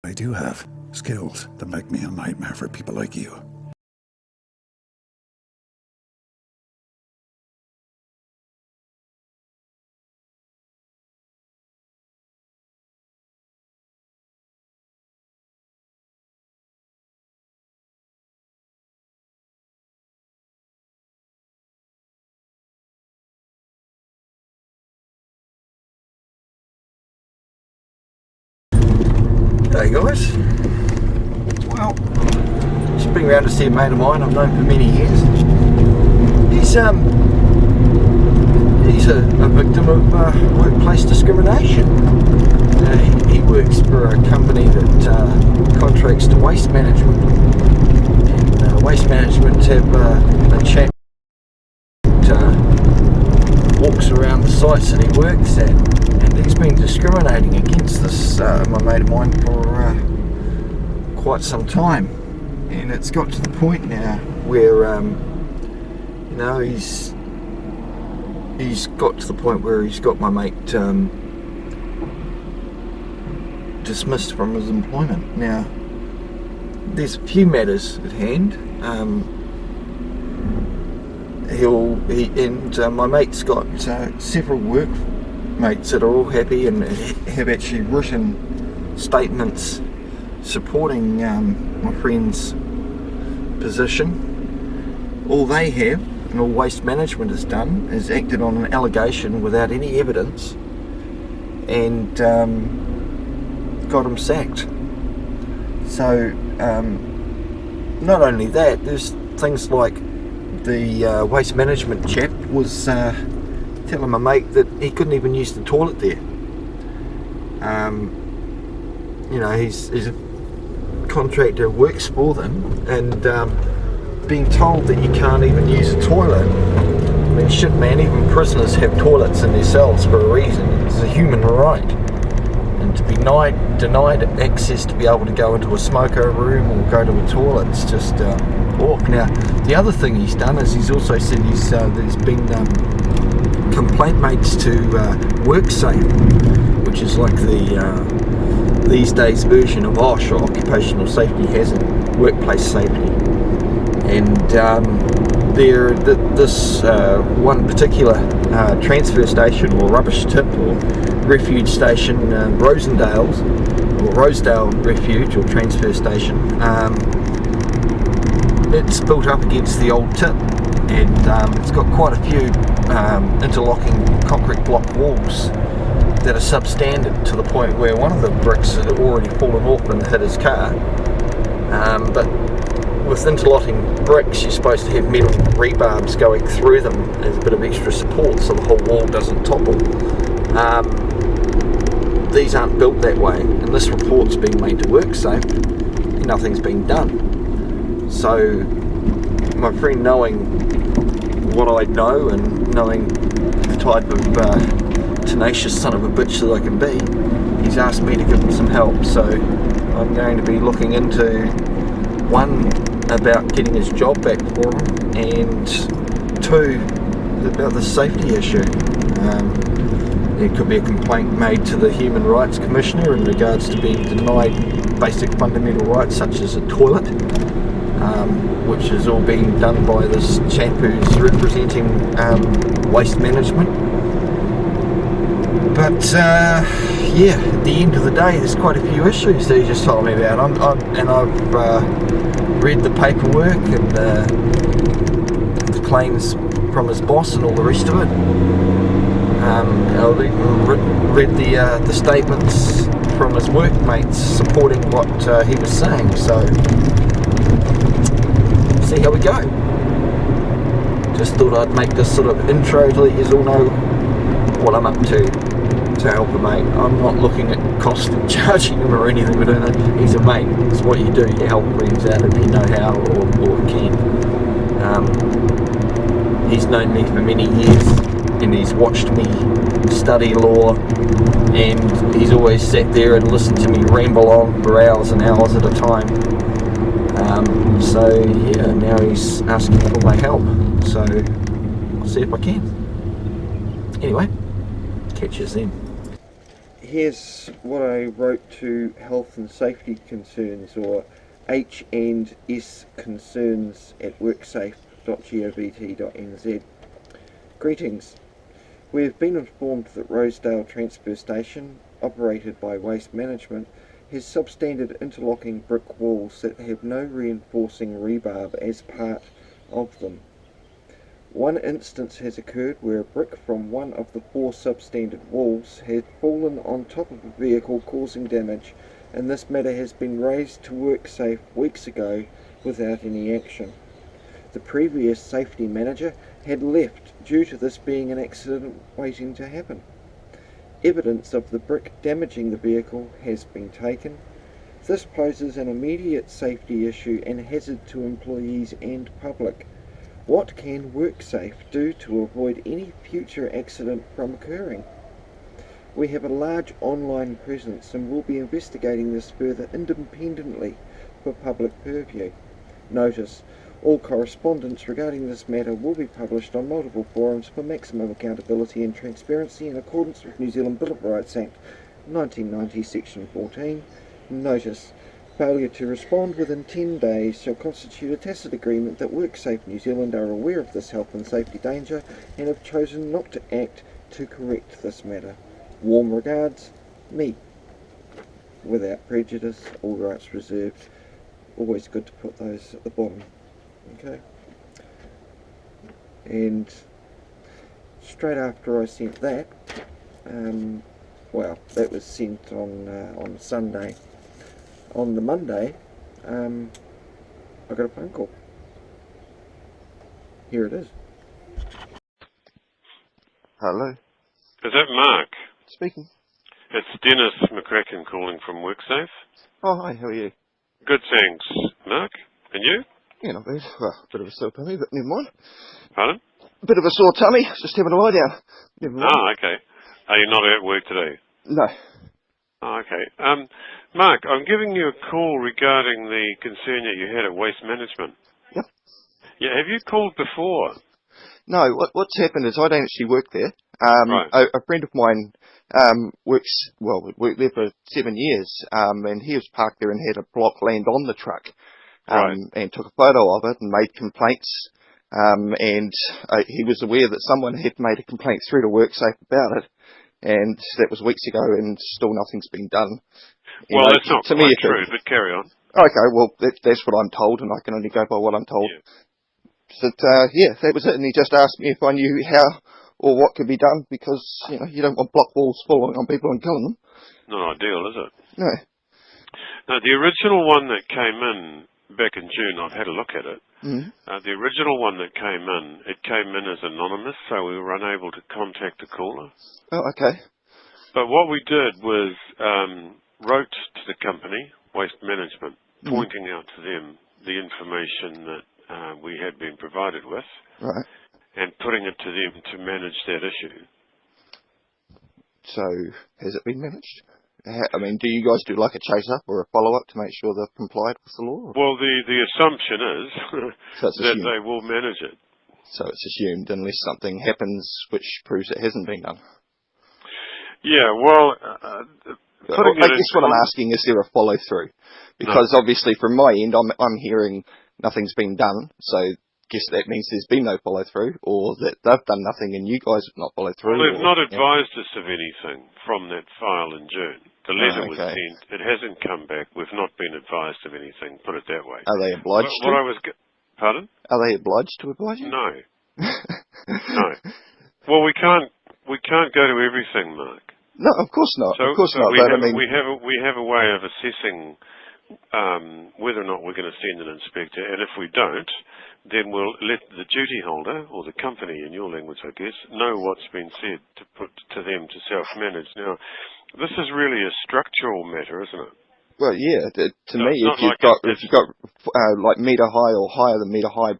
I do have skills that make me a nightmare for people like you. Hey guys, well, just been around to see a mate of mine I've known for many years. He's a victim of workplace discrimination. He works for a company that contracts to Waste Management, and Waste Management have a chap that walks around the sites that he works at, and he's been discriminating against this my mate of mine for quite some time, and it's got to the point now where he's got to the point where he's got my mate dismissed from his employment. Now there's a few matters at hand. My mate's got several workmates that are all happy and have actually written statements supporting my friend's position. All they have, and all Waste Management has done, is acted on an allegation without any evidence and got him sacked. So not only that, there's things like the Waste Management chap was telling my mate that he couldn't even use the toilet there. He's a contractor who works for them, and being told that you can't even use a toilet. I mean, shit man, even prisoners have toilets in their cells for a reason. It's a human right. And to be denied access to be able to go into a smoker room or go to a toilet, it's just awful. Now, the other thing he's done is he's also said there's been complaint made to Worksafe, which is like the these days version of OSH, or Occupational Safety Hazard, Workplace Safety. And this one particular transfer station or rubbish tip or refuge station, Rosedale Refuge or Transfer Station, it's built up against the old tip, and it's got quite a few interlocking concrete block walls that are substandard to the point where one of the bricks had already fallen off and hit his car. But with interlocking bricks, you're supposed to have metal rebarbs going through them as a bit of extra support so the whole wall doesn't topple. These aren't built that way, and this report's been made to Worksafe and nothing's been done. So my friend, knowing what I know and knowing the type of tenacious son of a bitch that I can be, he's asked me to give him some help. So I'm going to be looking into, one, about getting his job back for him, and two, about the safety issue. There could be a complaint made to the Human Rights Commissioner in regards to being denied basic fundamental rights such as a toilet, which is all being done by this chap who's representing Waste Management. But at the end of the day, there's quite a few issues that he just told me about. I've read the paperwork and the claims from his boss and all the rest of it. I've even read the statements from his workmates supporting what he was saying. So, see how we go. Just thought I'd make this sort of intro to let you all know what I'm up to help a mate. I'm not looking at cost and charging him or anything. We're doing it. He's a mate. It's what you do. You help friends out if you know how or can. He's known me for many years, and he's watched me study law, and he's always sat there and listened to me ramble on for hours and hours at a time. So yeah, now he's asking for my help. So I'll see if I can. Anyway, catch you then. here's what I wrote to Health and Safety Concerns, or H&S Concerns at worksafe.govt.nz. Greetings. We have been informed that Rosedale Transfer Station, operated by Waste Management, has substandard interlocking brick walls that have no reinforcing rebarb as part of them. One instance has occurred where a brick from one of the 4 substandard walls had fallen on top of a vehicle, causing damage, and this matter has been raised to WorkSafe weeks ago without any action. The previous safety manager had left due to this being an accident waiting to happen. Evidence of the brick damaging the vehicle has been taken. This poses an immediate safety issue and hazard to employees and public. What can WorkSafe do to avoid any future accident from occurring? We have a large online presence and will be investigating this further independently for public purview. Notice: all correspondence regarding this matter will be published on multiple forums for maximum accountability and transparency in accordance with New Zealand Bill of Rights Act 1990 Section 14. Notice: failure to respond within 10 days shall constitute a tacit agreement that WorkSafe New Zealand are aware of this health and safety danger and have chosen not to act to correct this matter. Warm regards, me. Without prejudice, all rights reserved. Always good to put those at the bottom. Okay. And straight after I sent that, well, that was sent on Sunday. On the Monday, I got a phone call. Here it is. Hello. Is that Mark? Speaking. It's Dennis McCracken calling from Worksafe. Oh, hi, how are you? Good, thanks, Mark. And you? Yeah, not bad. Well, a bit of a sore tummy, but never mind. Pardon? A bit of a sore tummy, just having a lie down. Never mind. Oh, okay. Are you not at work today? No. Oh, okay. Mark, I'm giving you a call regarding the concern that you had at Waste Management. Yep. Yeah, have you called before? No, what's happened is I don't actually work there. Right. A friend of mine worked there for 7 years, and he was parked there and had a block land on the truck, Right. and took a photo of it and made complaints, and he was aware that someone had made a complaint through to WorkSafe about it, and that was weeks ago, and still nothing's been done. Well, that's not to quite me, true, but carry on. Okay, well, that's what I'm told, and I can only go by what I'm told. Yeah. But, yeah, that was it, and he just asked me if I knew how or what could be done, because, you know, you don't want block walls falling on people and killing them. Not ideal, is it? No. Now, the original one that came in back in June, I've had a look at it. Mm-hmm. The original one that came in, it came in as anonymous, so we were unable to contact the caller. Oh, okay. But what we did was wrote to the company, Waste Management, pointing out to them the information that we had been provided with, Right. and putting it to them to manage that issue. So, has it been managed? I mean, do you guys do like a chase-up or a follow-up to make sure they've complied with the law? Well, the assumption is So it's that assumed. they will manage it. So it's assumed unless something happens which proves it hasn't been done. Yeah, well, I guess what I'm asking, is there a follow-through? Because obviously from my end, I'm hearing nothing's been done, so I guess that means there's been no follow-through, or that they've done nothing and you guys have not followed through. Well, they've not advised us of anything from that file in June. The letter was sent. It hasn't come back. We've not been advised of anything, put it that way. Are they obliged to? Pardon? Are they obliged to advise you? No. No. Well, we can't go to everything, Mark. No, of course not. So, of course so not. we But have, I mean, we have a way of assessing whether or not we're going to send an inspector, and if we don't, then we'll let the duty holder, or the company in your language, I guess, know what's been said to put to them to self-manage. Now, this is really a structural matter, isn't it? well, yeah. To me, if like you've got like metre high or higher than metre high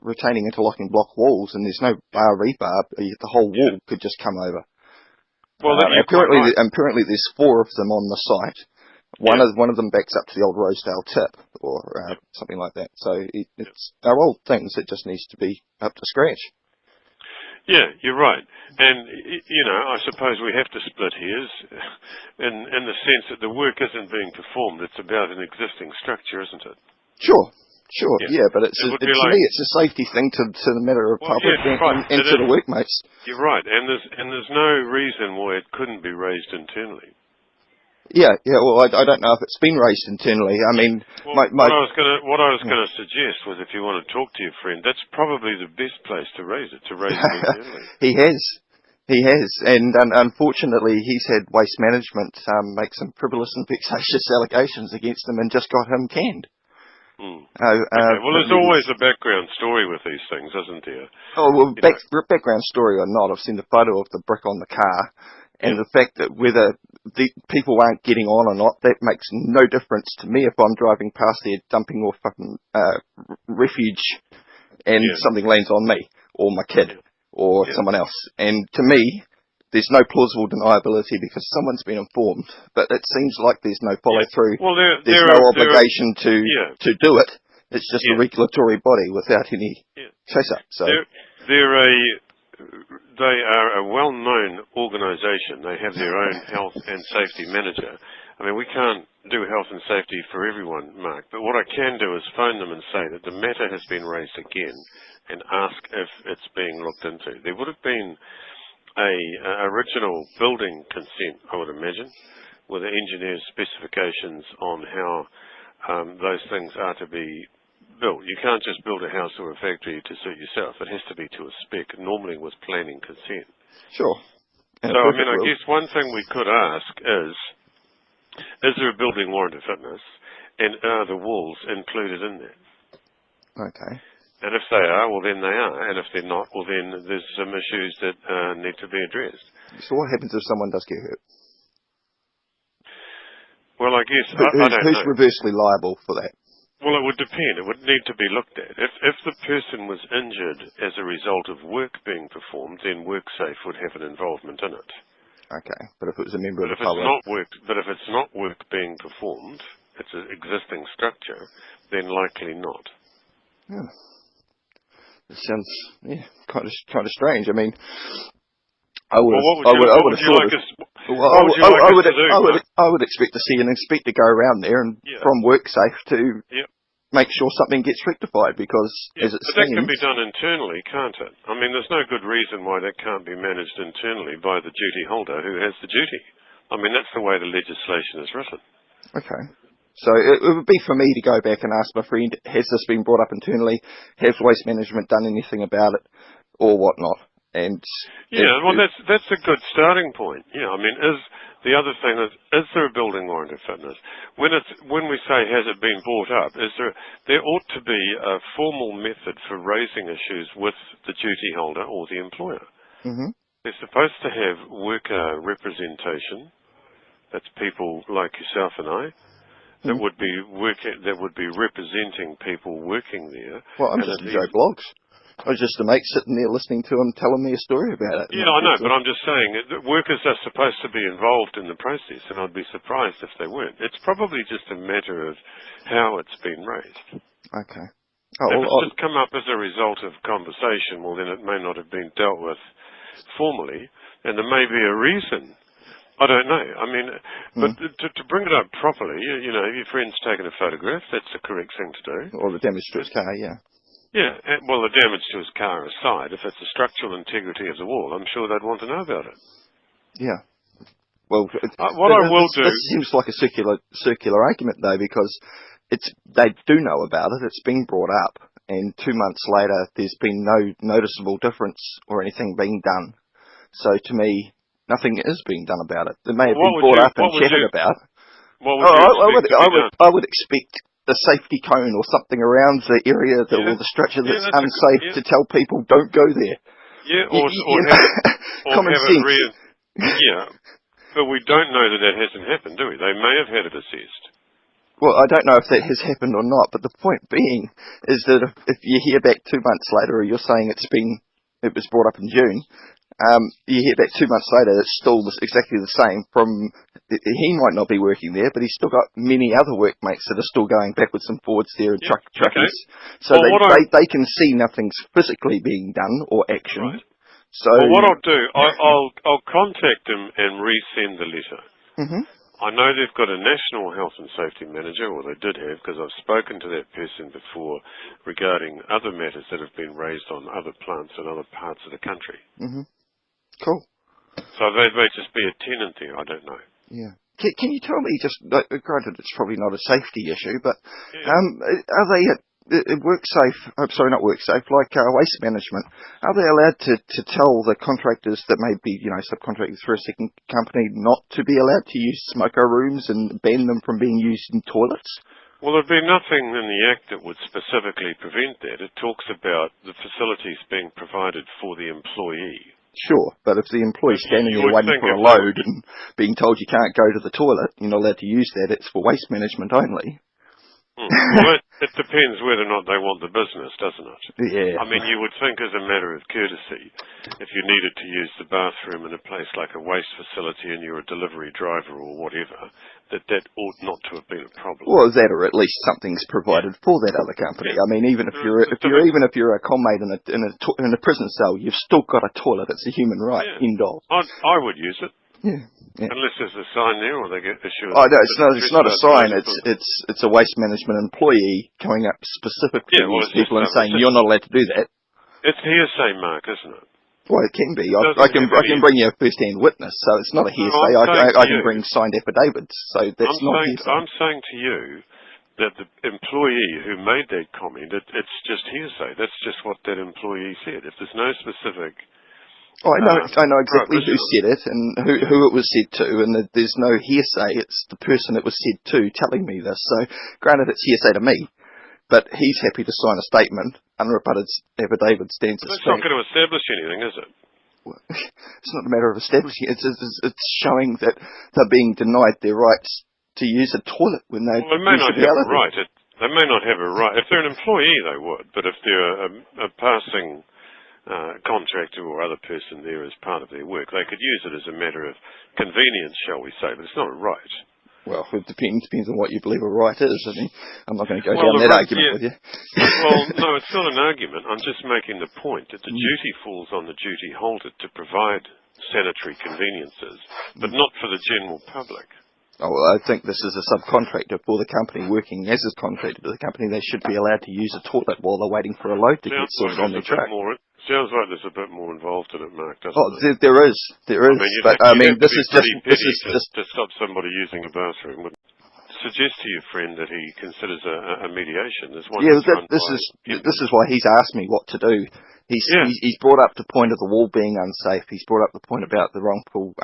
retaining interlocking block walls, and there's no rebar, the whole wall could just come over. Well, apparently there's 4 of them on the site. One of them backs up to the old Rosedale tip, or something like that. So they're old things that just needs to be up to scratch. Yeah, you're right. And, you know, I suppose we have to split hairs in the sense that the work isn't being performed. It's about an existing structure, isn't it? Sure, Yeah. but it's It would be to like, me it's a safety thing to the matter of well, public yeah, right. and to the workmates. You're right. And there's no reason why it couldn't be raised internally. Yeah. Well, I don't know if it's been raised internally. I mean, Well, my what I was gonna suggest was, if you want to talk to your friend, that's probably the best place to raise it internally. He has, and unfortunately, he's had Waste Management make some frivolous and vexatious allegations against him, and just got him canned. Okay. Well, there's always a background story with these things, isn't there? Oh, well, background story or not, I've seen the photo of the brick on the car, and the fact that whether the people aren't getting on or not, that makes no difference to me if I'm driving past there dumping off fucking refuge and something lands on me or my kid or someone else. And to me, there's no plausible deniability because someone's been informed, but it seems like there's no follow through. Well, there's no obligation to do it. It's just a regulatory body without any chase up. So they are a well-known organisation. They have their own health and safety manager. I mean, we can't do health and safety for everyone, Mark, but what I can do is phone them and say that the matter has been raised again and ask if it's being looked into. There would have been a original building consent, I would imagine, with the engineer's specifications on how those things are to be built. You can't just build a house or a factory to suit yourself. It has to be to a spec, normally with planning consent. Sure. So, I mean, I guess one thing we could ask is there a building warrant of fitness, and are the walls included in that? Okay. And if they are, well, then they are. And if they're not, well, then there's some issues that need to be addressed. So what happens if someone does get hurt? Well, I guess, I don't know. Who's reversely liable for that? Well, it would depend. It would need to be looked at. If the person was injured as a result of work being performed, then Worksafe would have an involvement in it. Okay, but if it was a member of the public... But if it's not work being performed, it's an existing structure, then likely not. Yeah. It sounds kind of strange. I mean, I would expect to see an inspector go around there and from Worksafe to make sure something gets rectified because as it that can be done internally, can't it? I mean, there's no good reason why that can't be managed internally by the duty holder who has the duty. I mean, that's the way the legislation is written. Okay. So it would be for me to go back and ask my friend, has this been brought up internally? Has Waste Management done anything about it or whatnot? And that's a good starting point. Yeah, I mean, the other thing is there a building warrant of fitness? When we say has it been brought up, there ought to be a formal method for raising issues with the duty holder or the employer. Mm-hmm. They're supposed to have worker representation. That's people like yourself and I. That would be representing people working there. Well, I'm just a Joe Blogs. I was just a mate sitting there listening to him telling me a story about it. Yeah, I know, but I'm just saying that workers are supposed to be involved in the process, and I'd be surprised if they weren't. It's probably just a matter of how it's been raised. Okay. If it's just come up as a result of conversation, well, then it may not have been dealt with formally, and there may be a reason. I don't know. I mean, but to bring it up properly, you know, if your friend's taken a photograph, that's the correct thing to do. Or the damage to his car, yeah. Yeah, well, the damage to his car aside, if it's the structural integrity of the wall, I'm sure they'd want to know about it. Yeah. Well, this seems like a circular argument, though, because they do know about it. It's been brought up, and 2 months later, there's been no noticeable difference or anything being done. So, to me, nothing is being done about it. It may have been brought up and chatted about. I would expect a safety cone or something around the area or the structure that's unsafe to tell people don't go there. Yeah, or common sense. But we don't know that hasn't happened, do we? They may have had it assessed. Well, I don't know if that has happened or not, but the point being is that if you hear back 2 months later, or you're saying it was brought up in June, you hear back 2 months later, it's still exactly the same. He might not be working there, but he's still got many other workmates that are still going backwards and forwards there and truckers. So they can see nothing's physically being done or actioned. So, Well, what I'll do, I'll contact them and resend the letter. hmm I know they've got a national health and safety manager, or they did have, because I've spoken to that person before regarding other matters that have been raised on other plants in other parts of the country. Cool. So they may just be a tenant there, I don't know. Yeah. Can you tell me, just granted it's probably not a safety issue, but Yeah. are they at Worksafe? I'm sorry, not Worksafe. Like waste management, are they allowed to tell the contractors that may be subcontracted through a second company not to be allowed to use smoker rooms and ban them from being used in toilets? Well, there'd be nothing in the Act that would specifically prevent that. It talks about the facilities being provided for the employee. Sure, but if the employee's standing You there would waiting think for a if they were, load and being told you can't go to the toilet, you're not allowed to use that, it's for waste management only. Well, it depends whether or not they want the business, doesn't it? Yeah. I mean, you would think as a matter of courtesy, if you needed to use the bathroom in a place like a waste facility and you're a delivery driver or whatever, that ought not to have been a problem. Well, that or at least something's provided for that other company. Yeah. I mean, even if you're a comrade in a prison cell, you've still got a toilet. It's a human right, Yeah. indoors. I would use it. Yeah. Unless there's a sign there, or they get issued. Oh no, it's not a sign. Notice. It's a waste management employee coming up specifically to these people and saying you're not allowed to do that. It's hearsay, Mark, isn't it? Well, it can be. I Doesn't can have any- bring you a first-hand witness, so it's not a hearsay. I can bring signed affidavits, so that's not hearsay. I'm saying to you that the employee who made that comment, it's just hearsay. That's just what that employee said. If there's no specific Oh, I know exactly who prohibition. said it and who it was said to, and there's no hearsay. It's the person it was said to telling me this. So, granted, it's hearsay to me, but he's happy to sign a statement. Unrebutted affidavit stands as That's fact. not going to establish anything, is it? It's not a matter of establishing. It's showing that they're being denied their rights to use a toilet when they Well, they may not should be have able a to. right. They may not have a right. If they're an employee, they would. But if they're a passing contractor or other person there as part of their work, they could use it as a matter of convenience, shall we say, but it's not a right. Well, it depends on what you believe a right is. I mean, I'm not going to go Well, down that argument with you. Well, no, it's not an argument. I'm just making the point that the duty falls on the duty holder to provide sanitary conveniences, but not for the general public. Oh, well, I think this is a subcontractor for the company working as a contractor to the company. They should be allowed to use a toilet while they're waiting for a load to get sorted on their truck. Sounds like there's a bit more involved in it, Mark, doesn't it? There is. This is just to stop somebody using a bathroom. Would suggest to your friend that he considers a mediation. There's one. Yeah, this is why he's asked me what to do. He's brought up the point of the wall being unsafe. He's brought up the point about the wrongful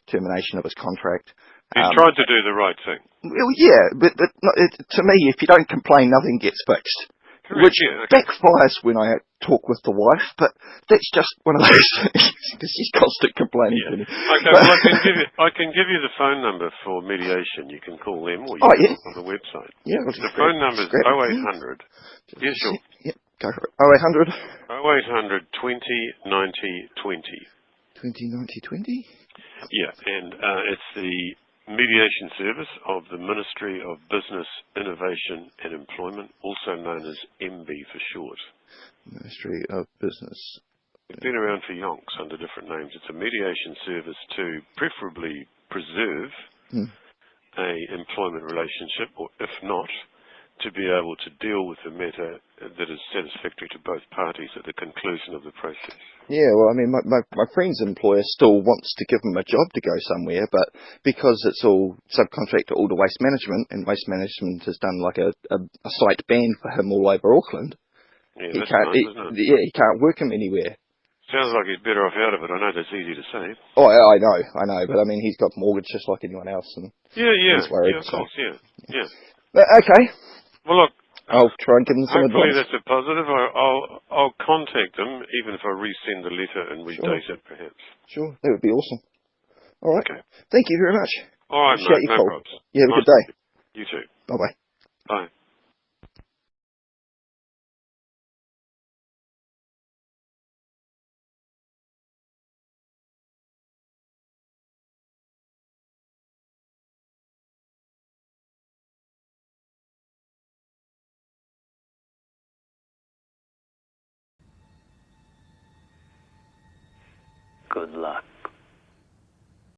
termination of his contract. He's tried to do the right thing. Well, yeah, but to me, if you don't complain, nothing gets fixed. Correct, Which okay. backfires when I talk with the wife, but that's just one of those things, because she's constant complaining to me. Okay, well, I can give you the phone number for mediation. You can call them, or you can look on the website. Yeah, the phone number is 0800. Yeah, sure. Yeah, go for it. 0800? 0800 20 90 20. 20 90 20? Yeah, and it's the mediation service of the Ministry of Business, Innovation and Employment, also known as MB for short. Ministry of Business. It's been around for yonks under different names. It's a mediation service to preferably preserve a employment relationship, or if not, to be able to deal with the matter that is satisfactory to both parties at the conclusion of the process. Yeah, well, I mean, my friend's employer still wants to give him a job to go somewhere, but because it's all subcontracted all to Waste Management, and Waste Management has done like a site ban for him all over Auckland, Yeah, he that's can't. nice, isn't it? Yeah, he can't work him anywhere. Sounds like he's better off out of it. I know that's easy to say. Oh, I know, but I mean, he's got mortgage just like anyone else, and he's worried. Yeah, of course, yeah. But, okay. Well, look, I'll try and give them some hopefully advice. that's a positive. I'll contact them, even if I resend the letter and redate it, perhaps. Sure, that would be awesome. All right. Okay. Thank you very much. All right, Appreciate mate. your No call. problems. You have a Nice good day. You too. Bye-bye. Bye. Good luck.